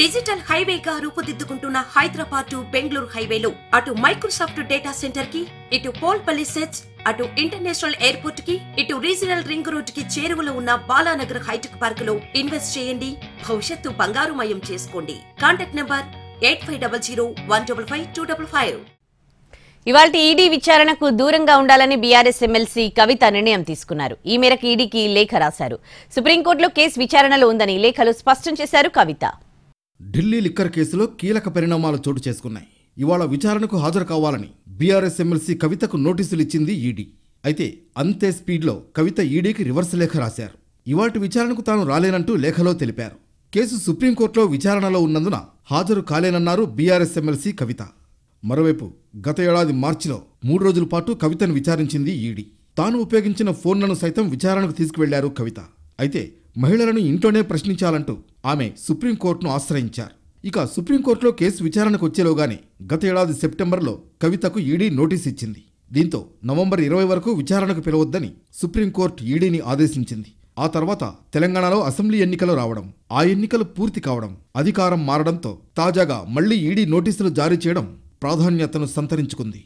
Digital హైవేగా రూపుదిద్దుకుంటున్న Hyderabad to Bengaluru హైవేలో అటు Microsoft data centre కి, ఇటు పోల్పల్లి సెట్స్, అటు ఇంటర్నేషనల్ ఎయిర్పోర్ట్ కి, ఇటు రీజనల్ రింగ్ రోడ్ కి చేరువలో ఉన్న బాలానగర్ హైటెక్ పార్క్ లో ఇన్వెస్ట్ చేయండి. భవిష్యత్తు బంగారుమయం చేసుకోండి. Contact number 8500155255. ఇవాల్టి ఈడీ విచారణకు దూరంగా ఉండాలని బీఆర్ఎస్ ఎమ్మెల్సీ కవిత నిర్ణయం తీసుకున్నారు. ఈ మేరకు ఈడీకి లేఖ రాశారు. సుప్రీంకోర్టులో కేసు విచారణలో ఉందని లేఖలో స్పష్టం చేశారు కవిత. ఢిల్లీ లిక్కర్ కేసులో కీలక పరిణామాలు చోటు చేసుకున్నాయి. ఇవాళ విచారణకు హాజరు కావాలని బీఆర్ఎస్ ఎమ్మెల్సీ కవితకు నోటీసులు ఇచ్చింది ఈడీ. అయితే అంతే స్పీడ్లో కవిత ఈడీకి రివర్స్ లేఖ రాశారు. ఇవాల్టి విచారణకు తాను రాలేనంటూ లేఖలో తెలిపారు. కేసు సుప్రీంకోర్టులో విచారణలో ఉన్నందున హాజరు కాలేనన్నారు బీఆర్ఎస్ ఎమ్మెల్సీ కవిత. మరోవైపు గత ఏడాది మార్చిలో 3 రోజుల పాటు కవితను విచారించింది ఈడీ. తాను ఉపయోగించిన ఫోన్లను సైతం విచారణకు తీసుకువెళ్లారు కవిత. అయితే మహిళలను ఇంట్లోనే ప్రశ్నించాలంటూ ఆమె సుప్రీంకోర్టును ఆశ్రయించారు. ఇక సుప్రీంకోర్టులో కేసు విచారణకు వచ్చేలోగానే గత ఏడాది సెప్టెంబర్లో కవితకు ఈడీ నోటీస్ ఇచ్చింది. దీంతో నవంబర్ 20 వరకు విచారణకు పిలవొద్దని సుప్రీంకోర్టు ఈడీని ఆదేశించింది. ఆ తర్వాత తెలంగాణలో అసెంబ్లీ ఎన్నికలు రావడం, ఆ ఎన్నికలు పూర్తి కావడం, అధికారం మారడంతో తాజాగా మళ్లీ ఈడీ నోటీసులు జారీ చేయడం ప్రాధాన్యతను సంతరించుకుంది.